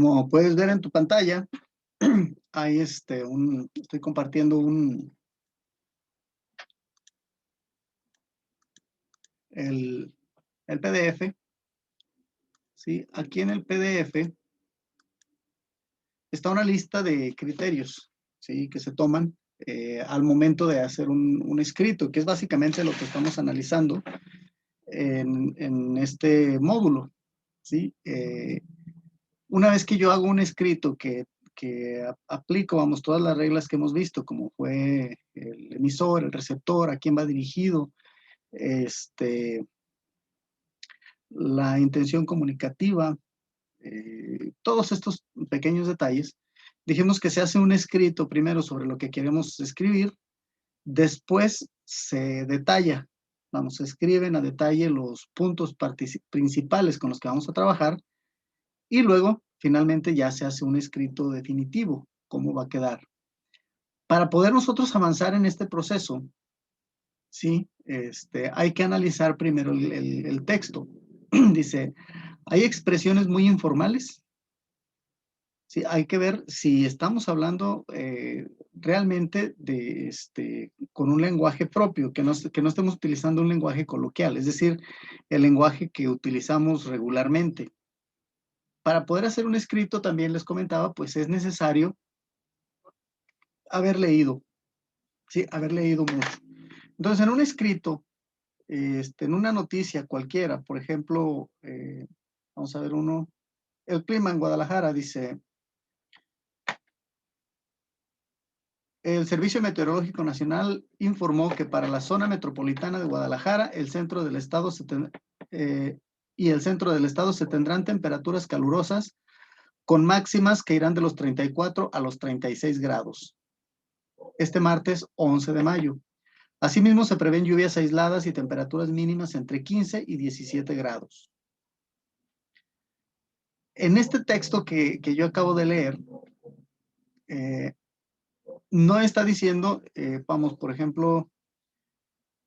Como puedes ver en tu pantalla, hay estoy compartiendo el PDF, ¿sí? Aquí en el PDF está una lista de criterios, ¿sí? Que se toman al momento de hacer un escrito, que es básicamente lo que estamos analizando en este módulo, ¿sí? Una vez que yo hago un escrito que aplico, vamos, todas las reglas que hemos visto, como fue el emisor, el receptor, a quién va dirigido, la intención comunicativa, todos estos pequeños detalles, dijimos que se hace un escrito primero sobre lo que queremos escribir, después se detalla, vamos, se escriben a detalle los puntos principales con los que vamos a trabajar, y luego, finalmente, ya se hace un escrito definitivo, cómo va a quedar. Para poder nosotros avanzar en este proceso, sí, hay que analizar primero el texto. Dice, hay expresiones muy informales. Sí, hay que ver si estamos hablando realmente con un lenguaje propio, que no estemos utilizando un lenguaje coloquial, es decir, el lenguaje que utilizamos regularmente. Para poder hacer un escrito, también les comentaba, pues es necesario haber leído, ¿sí? Haber leído mucho. Entonces, en un escrito, en una noticia cualquiera, por ejemplo, vamos a ver uno, el clima en Guadalajara dice, el Servicio Meteorológico Nacional informó que para la zona metropolitana de Guadalajara, el centro del estado y el centro del estado se tendrán temperaturas calurosas con máximas que irán de los 34 a los 36 grados. Este martes 11 de mayo. Asimismo, se prevén lluvias aisladas y temperaturas mínimas entre 15 y 17 grados. En este texto que yo acabo de leer, no está diciendo, vamos, por ejemplo,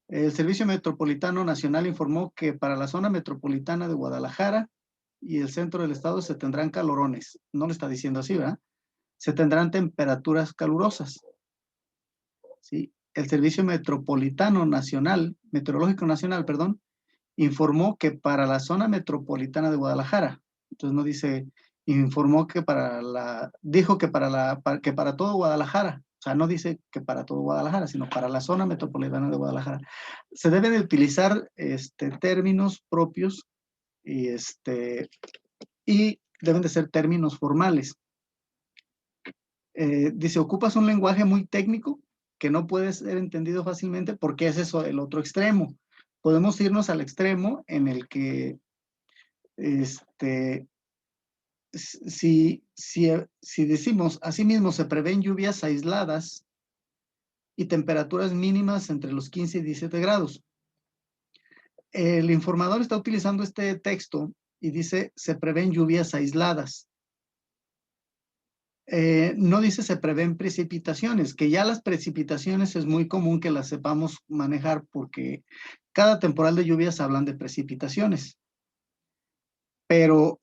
el Servicio Metropolitano Nacional informó que para la zona metropolitana de Guadalajara y el centro del estado se tendrán calorones. No lo está diciendo así, ¿verdad? Se tendrán temperaturas calurosas. ¿Sí? El Servicio Metropolitano Nacional, Meteorológico Nacional, perdón, informó que para la zona metropolitana de Guadalajara, entonces no dice, informó que dijo que para todo Guadalajara, o sea, no dice que para todo Guadalajara, sino para la zona metropolitana de Guadalajara. Se debe de utilizar términos propios y deben de ser términos formales. Dice, ocupas un lenguaje muy técnico que no puede ser entendido fácilmente porque es eso el otro extremo. Podemos irnos al extremo en el que si decimos, asimismo se prevén lluvias aisladas y temperaturas mínimas entre los 15 y 17 grados. El informador está utilizando este texto y dice, se prevén lluvias aisladas. No dice se prevén precipitaciones, que ya las precipitaciones es muy común que las sepamos manejar porque cada temporal de lluvias hablan de precipitaciones. Pero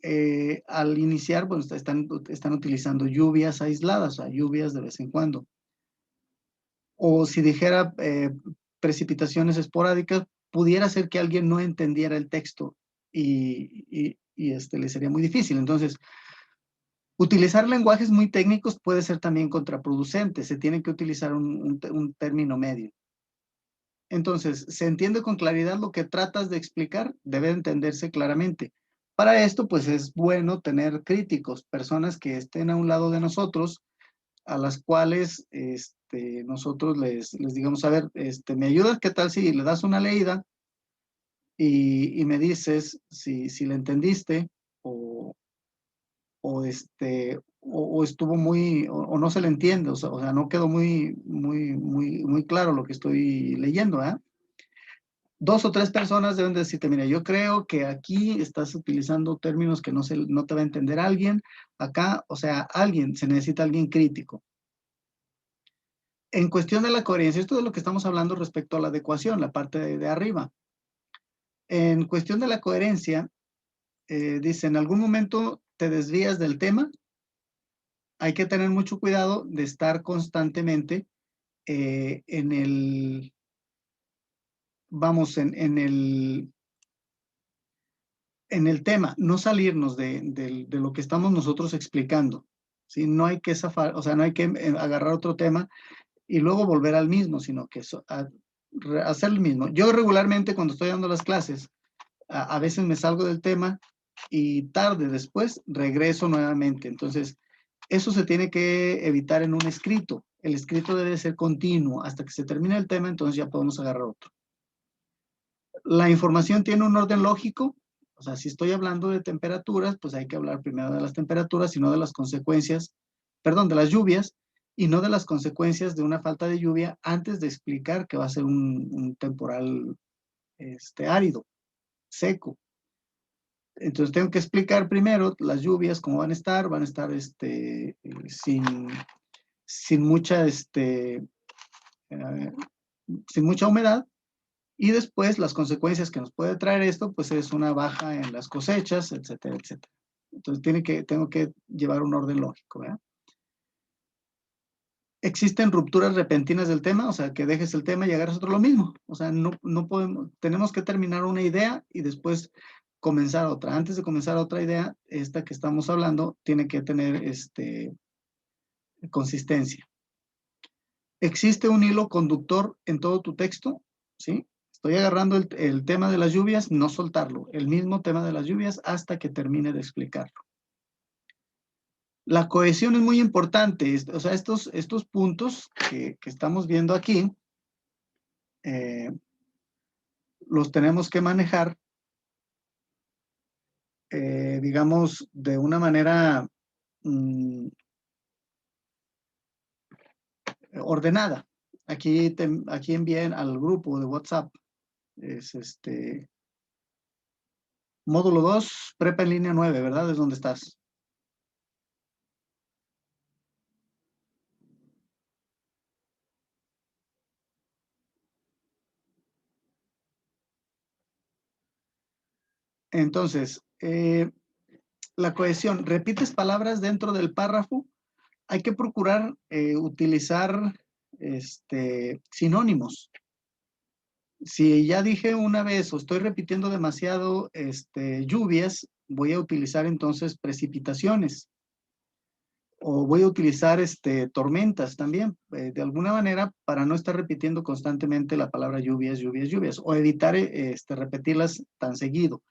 al iniciar, bueno, están utilizando lluvias aisladas, o sea, lluvias de vez en cuando. O si dijera precipitaciones esporádicas, pudiera ser que alguien no entendiera el texto y le sería muy difícil. Entonces, utilizar lenguajes muy técnicos puede ser también contraproducente. Se tiene que utilizar un término medio. Entonces, ¿se entiende con claridad lo que tratas de explicar? Debe entenderse claramente. Para esto, pues es bueno tener críticos, personas que estén a un lado de nosotros, a las cuales nosotros les digamos, a ver, ¿me ayudas? ¿Qué tal si le das una leída y me dices si le entendiste o estuvo o no se le entiende, o sea, no quedó muy claro lo que estoy leyendo, ¿eh? 2 o 3 personas deben decirte, mira, yo creo que aquí estás utilizando términos que no te va a entender alguien. Acá, o sea, se necesita alguien crítico. En cuestión de la coherencia, esto es de lo que estamos hablando respecto a la adecuación, la parte de arriba. En cuestión de la coherencia, dice, en algún momento te desvías del tema, hay que tener mucho cuidado de estar constantemente en el, vamos, en el tema, no salirnos de lo que estamos nosotros explicando. ¿Sí? No hay que zafar, o sea, no hay que agarrar otro tema y luego volver al mismo, sino que hacer el mismo. Yo regularmente cuando estoy dando las clases, a veces me salgo del tema y tarde después regreso nuevamente. Entonces, eso se tiene que evitar en un escrito. El escrito debe ser continuo hasta que se termine el tema, entonces ya podemos agarrar otro. La información tiene un orden lógico, o sea, si estoy hablando de temperaturas, pues hay que hablar primero de las temperaturas y no de las consecuencias, perdón, de las lluvias, y no de las consecuencias de una falta de lluvia antes de explicar que va a ser un temporal árido, seco. Entonces tengo que explicar primero las lluvias, cómo van a estar sin mucha, sin mucha humedad, y después las consecuencias que nos puede traer esto, pues es una baja en las cosechas, etcétera, etcétera. Entonces tengo que llevar un orden lógico, ¿verdad? Existen rupturas repentinas del tema, o sea, que dejes el tema y agarres otro, lo mismo. O sea, no podemos, tenemos que terminar una idea y después comenzar otra. Antes de comenzar otra idea, esta que estamos hablando tiene que tener consistencia. ¿Existe un hilo conductor en todo tu texto? ¿Sí? Estoy agarrando el tema de las lluvias, no soltarlo, el mismo tema de las lluvias hasta que termine de explicarlo. La cohesión es muy importante, o sea, estos puntos que estamos viendo aquí, los tenemos que manejar, digamos, de una manera ordenada. Aquí envíen al grupo de WhatsApp, es módulo 2, prepa en línea 9, ¿verdad? Es donde estás. Entonces, la cohesión, repites palabras dentro del párrafo, hay que procurar utilizar sinónimos. Si ya dije una vez o estoy repitiendo demasiado lluvias, voy a utilizar entonces precipitaciones o voy a utilizar tormentas también, de alguna manera, para no estar repitiendo constantemente la palabra lluvias, lluvias, lluvias, o evitar repetirlas tan seguido.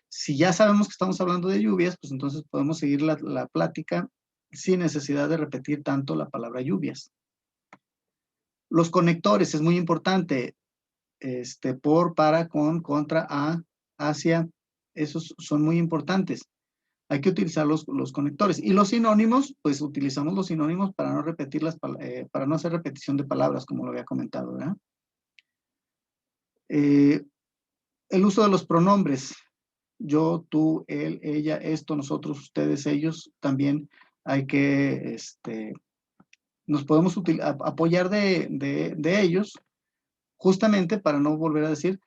Si ya sabemos que estamos hablando de lluvias, pues entonces podemos seguir la plática sin necesidad de repetir tanto la palabra lluvias. Los conectores es muy importante, por, para, con, contra, a, hacia, esos son muy importantes. Hay que utilizar los conectores. Y los sinónimos, pues utilizamos los sinónimos para no repetir para no hacer repetición de palabras, como lo había comentado, ¿verdad? El uso de los pronombres. Yo, tú, él, ella, esto, nosotros, ustedes, ellos, también hay que, nos podemos apoyar de ellos, justamente para no volver a decir,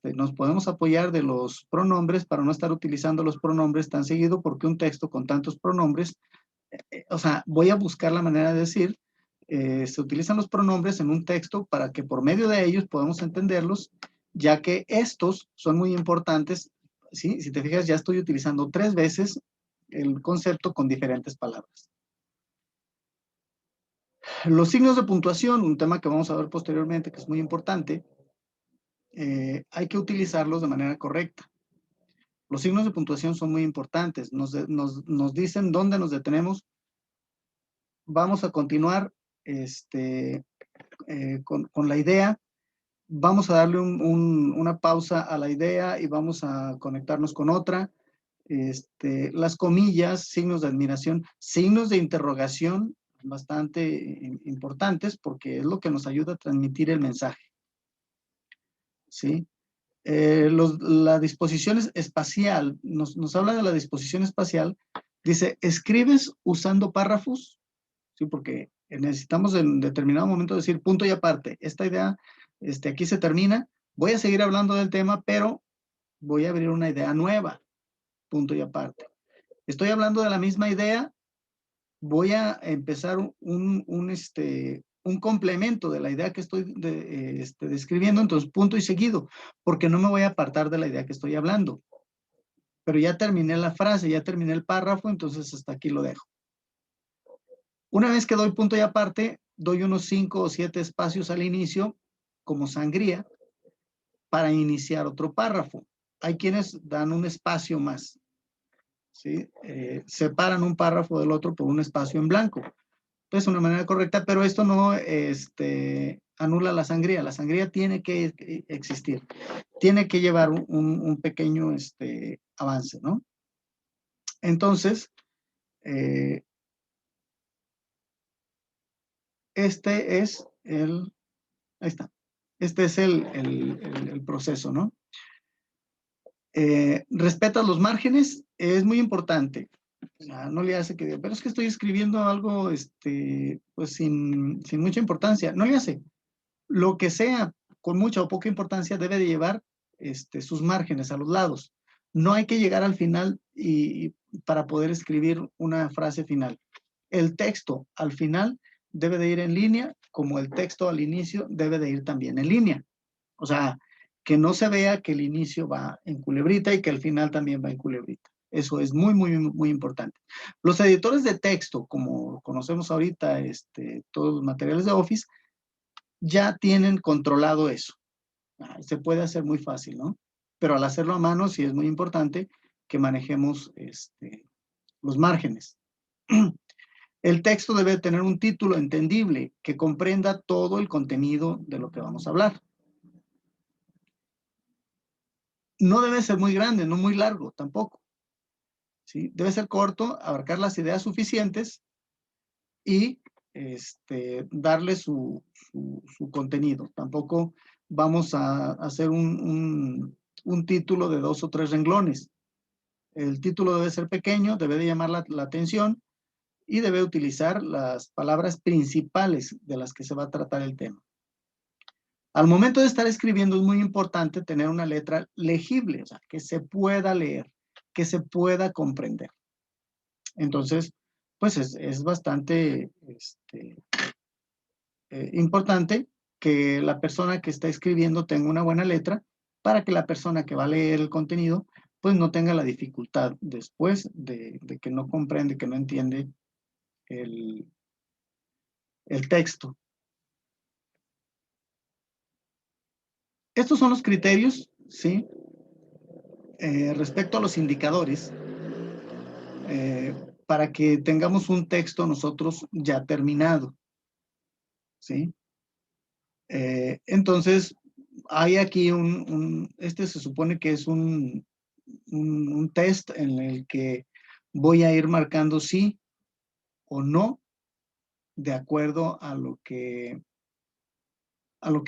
nos podemos apoyar de los pronombres para no estar utilizando los pronombres tan seguido, porque un texto con tantos pronombres, o sea, voy a buscar la manera de decir, se utilizan los pronombres en un texto para que por medio de ellos podamos entenderlos, ya que estos son muy importantes. ¿Sí? Si te fijas, ya estoy utilizando 3 veces el concepto con diferentes palabras. Los signos de puntuación, un tema que vamos a ver posteriormente, que es muy importante, hay que utilizarlos de manera correcta. Los signos de puntuación son muy importantes, nos dicen dónde nos detenemos. Vamos a continuar con la idea, vamos a darle una pausa a la idea y vamos a conectarnos con otra. Las comillas, signos de admiración, signos de interrogación, bastante importantes porque es lo que nos ayuda a transmitir el mensaje. ¿Sí? La disposición espacial, nos habla de la disposición espacial, dice, escribes usando párrafos, ¿sí? Porque necesitamos en determinado momento decir punto y aparte, esta idea, aquí se termina, voy a seguir hablando del tema, pero voy a abrir una idea nueva, punto y aparte. Estoy hablando de la misma idea, voy a empezar un complemento de la idea que estoy describiendo, entonces punto y seguido, porque no me voy a apartar de la idea que estoy hablando. Pero ya terminé la frase, ya terminé el párrafo, entonces hasta aquí lo dejo. Una vez que doy punto y aparte, doy unos 5 o 7 espacios al inicio, como sangría, para iniciar otro párrafo. Hay quienes dan un espacio más, ¿sí? Separan un párrafo del otro por un espacio en blanco. Es una manera correcta, pero esto no anula la sangría. La sangría tiene que existir, tiene que llevar un pequeño avance, ¿no? Entonces, este es ahí está, este es el proceso, ¿no? Respetas los márgenes, es muy importante. O sea, no le hace que diga, pero es que estoy escribiendo algo, pues sin mucha importancia. No le hace. Lo que sea con mucha o poca importancia debe de llevar sus márgenes a los lados. No hay que llegar al final para poder escribir una frase final. El texto al final debe de ir en línea, como el texto al inicio debe de ir también en línea. O sea, que no se vea que el inicio va en culebrita y que el final también va en culebrita. Eso es muy, muy, muy importante. Los editores de texto, como conocemos ahorita, todos los materiales de Office, ya tienen controlado eso. Se puede hacer muy fácil, ¿no? Pero al hacerlo a mano sí es muy importante que manejemos los márgenes. El texto debe tener un título entendible que comprenda todo el contenido de lo que vamos a hablar. No debe ser muy grande, no muy largo tampoco, ¿sí? Debe ser corto, abarcar las ideas suficientes y darle su contenido. Tampoco vamos a hacer un título de 2 o 3 renglones. El título debe ser pequeño, debe de llamar la atención y debe utilizar las palabras principales de las que se va a tratar el tema. Al momento de estar escribiendo es muy importante tener una letra legible, o sea, que se pueda leer, que se pueda comprender. Entonces, pues es bastante importante que la persona que está escribiendo tenga una buena letra para que la persona que va a leer el contenido pues no tenga la dificultad después de que no comprende, que no entiende el texto. Estos son los criterios, ¿sí? Respecto a los indicadores, para que tengamos un texto nosotros ya terminado, ¿sí? Entonces, hay aquí este se supone que es un test en el que voy a ir marcando sí o no de acuerdo a lo que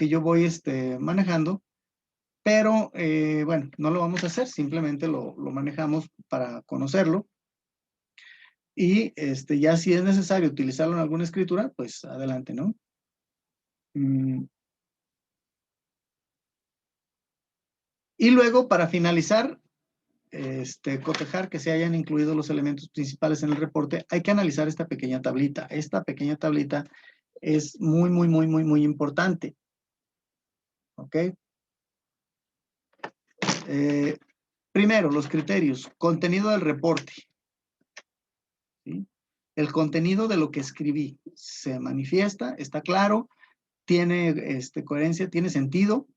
yo voy manejando, pero bueno, no lo vamos a hacer, simplemente lo manejamos para conocerlo y ya si es necesario utilizarlo en alguna escritura, pues adelante, ¿no? Y luego, para finalizar, cotejar que se hayan incluido los elementos principales en el reporte, hay que analizar esta pequeña tablita. Esta pequeña tablita es muy, muy, muy, muy, muy importante. ¿Ok? Primero, los criterios. Contenido del reporte. ¿Sí? El contenido de lo que escribí se manifiesta, está claro, tiene coherencia, tiene sentido,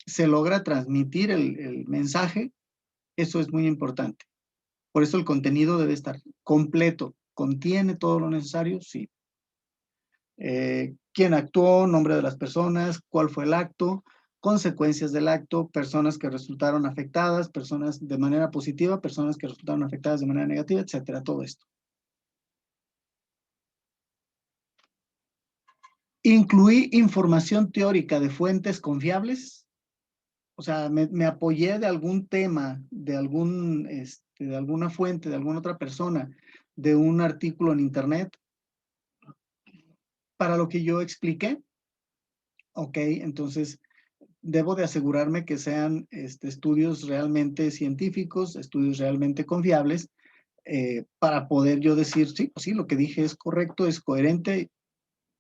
se logra transmitir el mensaje. Eso es muy importante. Por eso el contenido debe estar completo. ¿Contiene todo lo necesario? Sí. ¿Quién actuó? Nombre de las personas, cuál fue el acto, consecuencias del acto, personas que resultaron afectadas, personas de manera positiva, personas que resultaron afectadas de manera negativa, etcétera, todo esto. Incluí información teórica de fuentes confiables. O sea, me apoyé de algún tema, de alguna fuente, de alguna otra persona, de un artículo en internet, para lo que yo expliqué. Ok, entonces debo de asegurarme que sean estudios realmente científicos, estudios realmente confiables, para poder yo decir, sí, pues sí, lo que dije es correcto, es coherente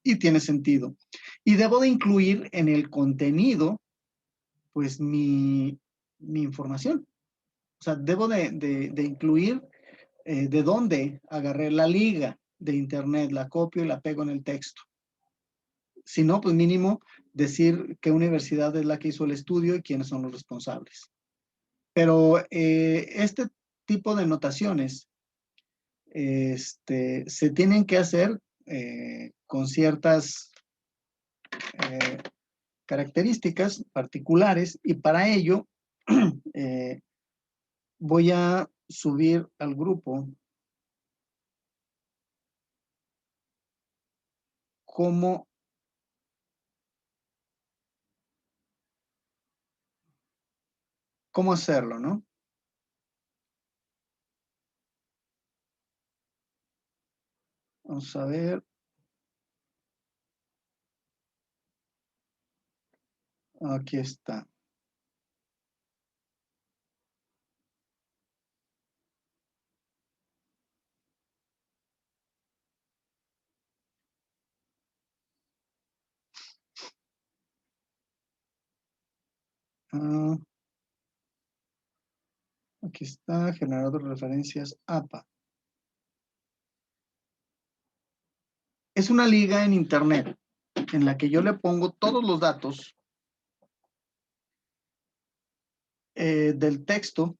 y tiene sentido. Y debo de incluir en el contenido, pues, mi información. O sea, debo de incluir de dónde agarré la liga de internet, la copio y la pego en el texto. Si no, pues mínimo decir qué universidad es la que hizo el estudio y quiénes son los responsables. Pero este tipo de notaciones se tienen que hacer con ciertas características particulares y para ello voy a subir al grupo cómo hacerlo, ¿no? Vamos a ver. Aquí está. Aquí está, generador de referencias APA. Es una liga en internet en la que yo le pongo todos los datos del texto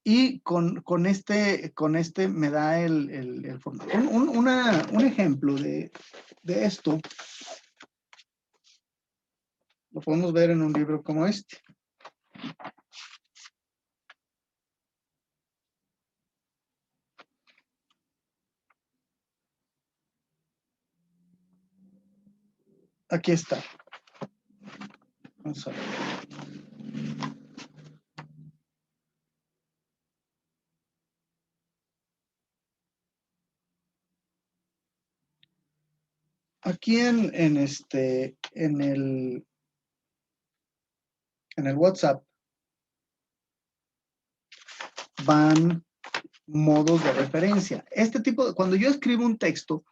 y con este me da el formato. Un ejemplo de esto lo podemos ver en un libro como este. Aquí está. Vamos a ver. Aquí en el WhatsApp van modos de referencia. Cuando yo escribo un texto,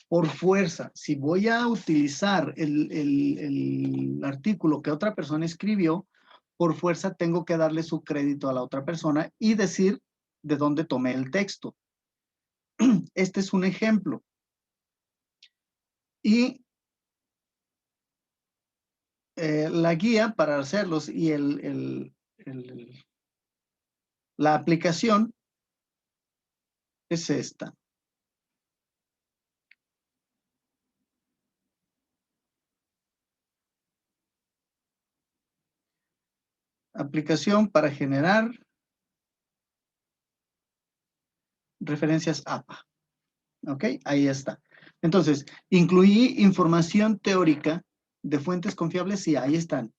por fuerza, si voy a utilizar el artículo que otra persona escribió, por fuerza tengo que darle su crédito a la otra persona y decir de dónde tomé el texto. Este es un ejemplo. Y la guía para hacerlos y la aplicación es esta. Aplicación para generar referencias APA. ¿Ok? Ahí está. Entonces, incluí información teórica de fuentes confiables, sí, ahí están.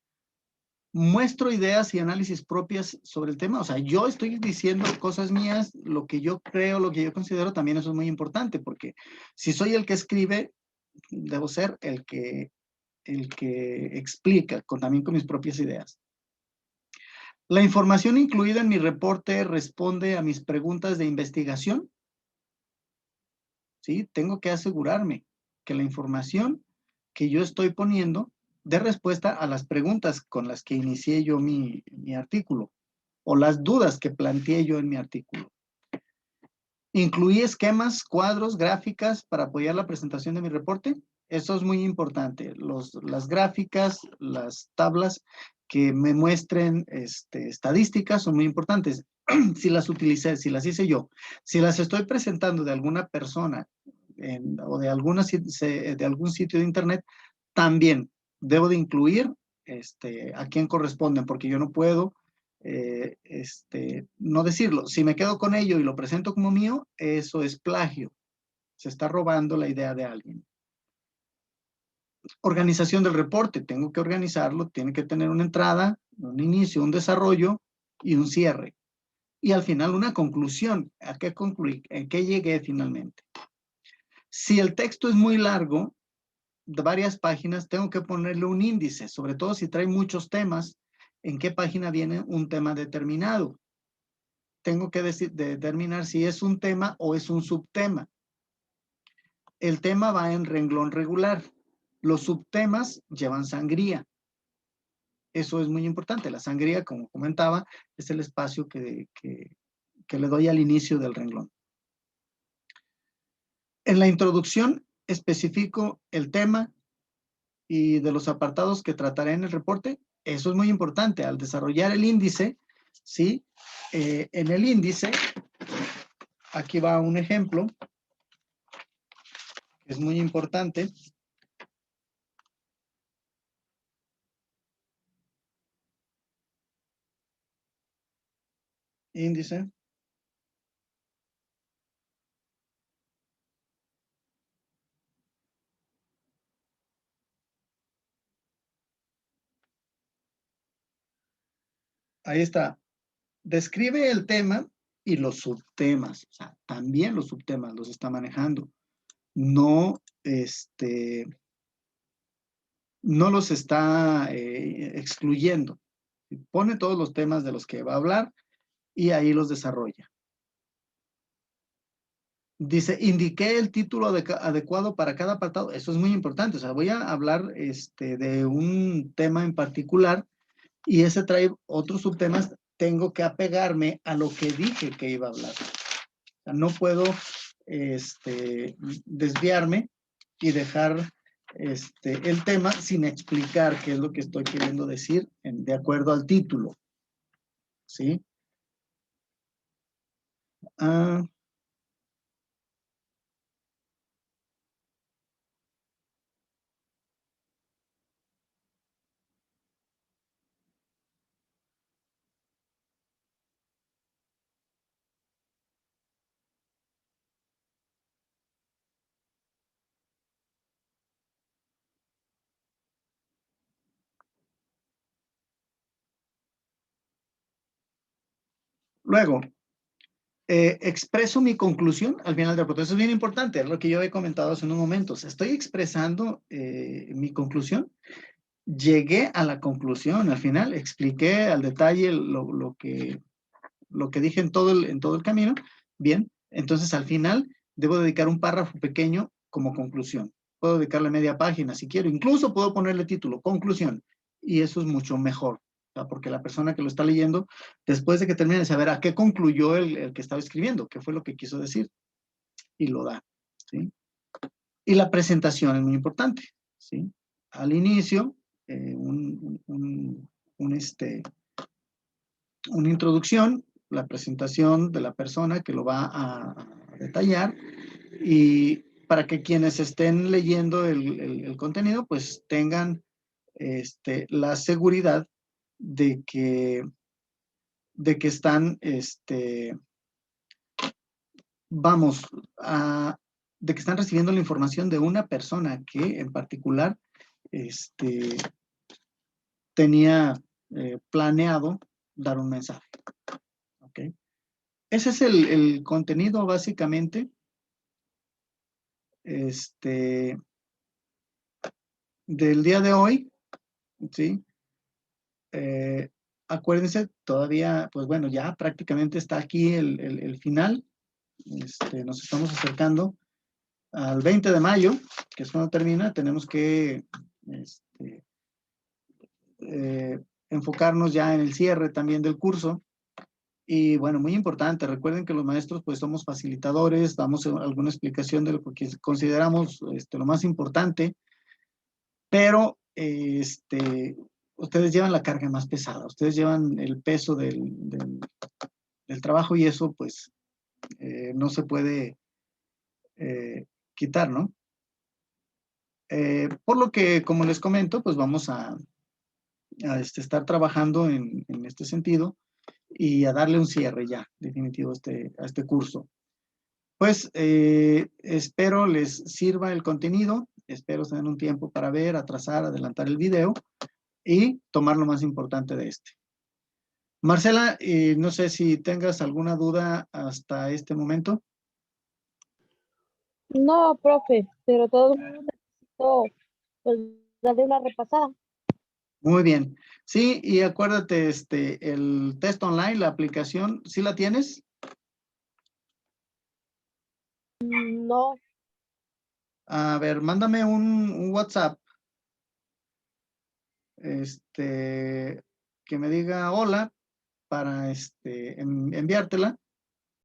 Muestro ideas y análisis propias sobre el tema. O sea, yo estoy diciendo cosas mías, lo que yo creo, lo que yo considero, también eso es muy importante, porque si soy el que escribe, debo ser el que explica, también con mis propias ideas. La información incluida en mi reporte responde a mis preguntas de investigación. ¿Sí? Tengo que asegurarme que la información que yo estoy poniendo dé respuesta a las preguntas con las que inicié yo mi artículo o las dudas que planteé yo en mi artículo. Incluí esquemas, cuadros, gráficas para apoyar la presentación de mi reporte. Eso es muy importante. Las gráficas, las tablas que me muestren estadísticas son muy importantes. Si las utilicé, si las hice yo, si las estoy presentando de alguna persona o de algún sitio de internet, también debo de incluir a quién corresponden, porque yo no puedo no decirlo. Si me quedo con ello y lo presento como mío, eso es plagio. Se está robando la idea de alguien. Organización del reporte. Tengo que organizarlo. Tiene que tener una entrada, un inicio, un desarrollo y un cierre. Y al final una conclusión. ¿A qué concluí? ¿En qué llegué finalmente? Si el texto es muy largo, de varias páginas, tengo que ponerle un índice, sobre todo si trae muchos temas. en qué página viene un tema determinado. Tengo que determinar si es un tema o es un subtema. El tema va en renglón regular. Los subtemas llevan sangría. Eso es muy importante. La sangría, como comentaba, es el espacio que le doy al inicio del renglón. En la introducción especifico el tema y de los apartados que trataré en el reporte. Eso es muy importante. Al desarrollar el índice, ¿sí? En el índice, aquí va un ejemplo, que es muy importante. Índice. Ahí está. Describe el tema y los subtemas. O sea, también los subtemas los está manejando. No, no los está excluyendo. Pone todos los temas de los que va a hablar y ahí los desarrolla. Dice, indiqué el título adecuado para cada apartado. Eso es muy importante. O sea, voy a hablar de un tema en particular y ese trae otros subtemas. Tengo que apegarme a lo que dije que iba a hablar. O sea, no puedo desviarme y dejar el tema sin explicar qué es lo que estoy queriendo decir de acuerdo al título. ¿Sí? Luego, expreso mi conclusión al final del proceso. Es bien importante, es lo que yo he comentado hace unos momentos. Estoy expresando mi conclusión. Llegué a la conclusión al final, expliqué al detalle lo que dije en todo el camino. Bien, entonces al final debo dedicar un párrafo pequeño como conclusión. Puedo dedicarle media página si quiero, incluso puedo ponerle título, conclusión, y eso es mucho mejor, porque la persona que lo está leyendo, después de que termine de saber a qué concluyó el que estaba escribiendo, qué fue lo que quiso decir, y lo da, ¿sí? Y la presentación es muy importante, ¿sí? Al inicio, una introducción, la presentación de la persona que lo va a detallar y para que quienes estén leyendo el contenido pues tengan la seguridad de que están, vamos, de que están recibiendo la información de una persona que en particular tenía planeado dar un mensaje. ¿Ok? Ese es el contenido básicamente del día de hoy, ¿sí? Acuérdense, todavía, pues bueno, ya prácticamente está aquí el final. Nos estamos acercando al 20 de mayo, que es cuando termina. Tenemos que enfocarnos ya en el cierre también del curso. Y bueno, muy importante, recuerden que los maestros pues somos facilitadores, damos alguna explicación de lo que consideramos lo más importante, pero ustedes llevan la carga más pesada, ustedes llevan el peso del trabajo y eso pues no se puede quitar, ¿no? Por lo que, como les comento, pues vamos a estar trabajando en este sentido y a darle un cierre ya definitivo a este curso. Pues espero les sirva el contenido, espero tener un tiempo para ver, atrasar, adelantar el video y tomar lo más importante de este. Marcela, no sé si tengas alguna duda hasta este momento. No, profe, pero todo el mundo necesito pues, darle una repasada. Muy bien. Sí, y acuérdate, el test online, la aplicación, ¿sí la tienes? No. A ver, mándame un WhatsApp, que me diga hola para enviártela